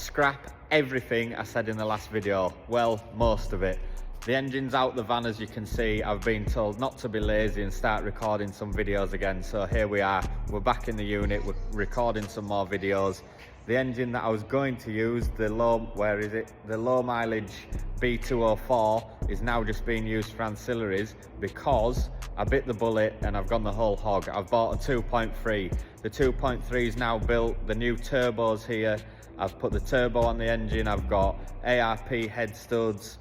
scrap everything I said in the last video. Well, most of it. The engine's out the van, as you can see. I've been told not to be lazy and start recording some videos again. So here we are, we're back in the unit, we're recording some more videos. The engine that I was going to use, the low mileage B204, is now just being used for ancillaries because I bit the bullet and I've gone the whole hog. I've bought a 2.3. The 2.3 is now built, the new turbo's here. I've put the turbo on the engine, I've got ARP head studs,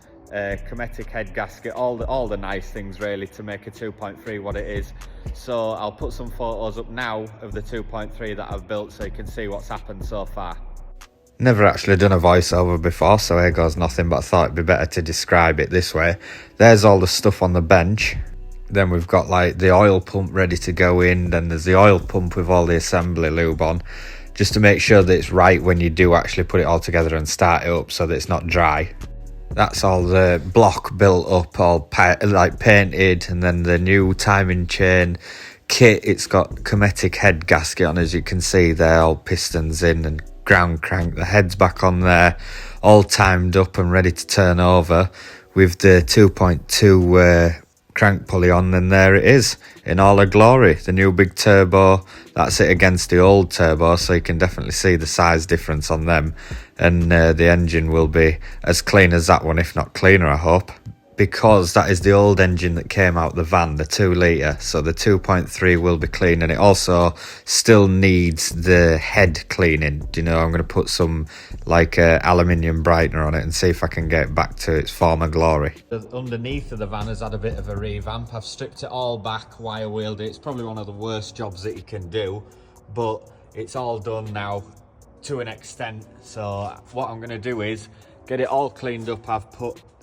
Cometic head gasket, all the nice things really to make a 2.3 what it is. So I'll put some photos up now of the 2.3 that I've built so you can see what's happened so far. Never actually done a voiceover before, so here goes nothing, but I thought it'd be better to describe it this way. There's all the stuff on the bench. Then we've got like the oil pump ready to go in, then there's the oil pump with all the assembly lube on, just to make sure that it's right when you do actually put it all together and start it up so that it's not dry. That's all the block built up, all painted, and then the new timing chain kit, it's got Cometic head gasket on, as you can see there, all pistons in and ground crank, the head's back on there, all timed up and ready to turn over with the 2.2 crank pulley on, and there it is in all her glory. The new big turbo, that's it against the old turbo, so you can definitely see the size difference on them, and the engine will be as clean as that one, if not cleaner, I hope, because that is the old engine that came out the van, the 2 litre, so the 2.3 will be clean, and it also still needs the head cleaning. Do you know, I'm going to put some like aluminium brightener on it and see if I can get it back to its former glory. The underneath of the van has had a bit of a revamp. I've stripped it all back, wire wheeled it. It's probably one of the worst jobs that you can do, but it's all done now to an extent. So what I'm going to do is get it all cleaned up.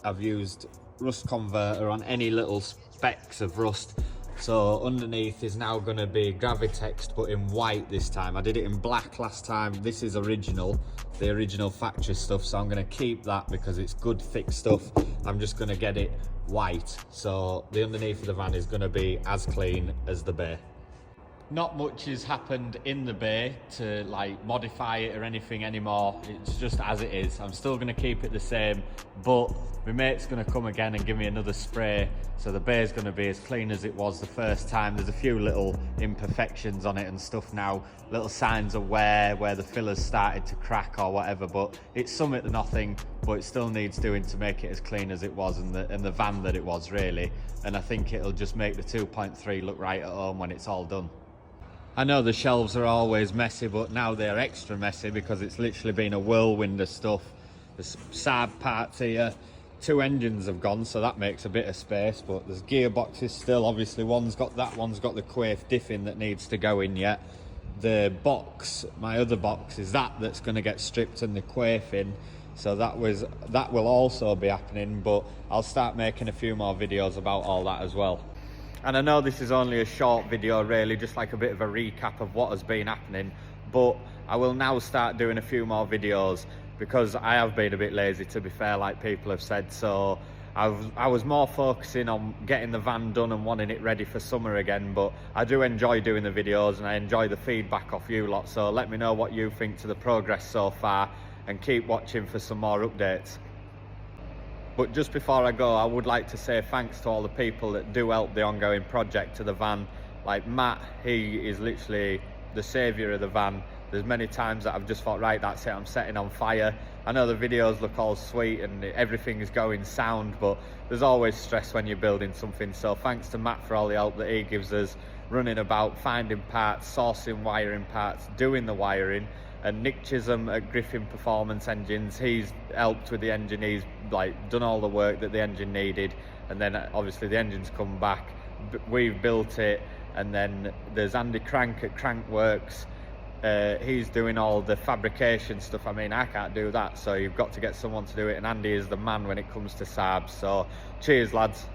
I've used rust converter on any little specks of rust, so underneath is now going to be Gravitex but in white this time. I did it in black last time. This is original, the original factory stuff, so I'm going to keep that because it's good thick stuff. I'm just going to get it white, so the underneath of the van is going to be as clean as the bay. Not much has happened in the bay to like modify it or anything anymore. It's just as it is. I'm still going to keep it the same, but my mate's going to come again and give me another spray, so the bay is going to be as clean as it was the first time. There's a few little imperfections on it and stuff now, little signs of where the fillers started to crack or whatever, but it's something to nothing, but it still needs doing to make it as clean as it was and the van that it was really. And I think it'll just make the 2.3 look right at home when it's all done. I know the shelves are always messy, but now they're extra messy because it's literally been a whirlwind of stuff. There's Saab parts here, 2 engines have gone, so that makes a bit of space, but there's gearboxes still. Obviously one's got the quaif diffing that needs to go in yet. The box, my other box, is that's going to get stripped and the quaif in, so that will also be happening, but I'll start making a few more videos about all that as well. And I know this is only a short video really, just like a bit of a recap of what has been happening, but I will now start doing a few more videos because I have been a bit lazy, to be fair, like people have said. So I was more focusing on getting the van done and wanting it ready for summer again, but I do enjoy doing the videos and I enjoy the feedback off you lot, so let me know what you think to the progress so far and keep watching for some more updates. But just before I go, I would like to say thanks to all the people that do help the ongoing project to the van. Like Matt, he is literally the saviour of the van. There's many times that I've just thought, right, that's it, I'm setting on fire. I know the videos look all sweet and everything is going sound, but there's always stress when you're building something. So thanks to Matt for all the help that he gives us, running about, finding parts, sourcing wiring parts, doing the wiring. And Nick Chisholm at Griffin Performance Engines, he's helped with the engine. He's like done all the work that the engine needed, and then obviously the engine's come back, we've built it. And then there's Andy Crank at Crankworks, he's doing all the fabrication stuff. I mean, I can't do that, so you've got to get someone to do it, and Andy is the man when it comes to Saab. So cheers lads.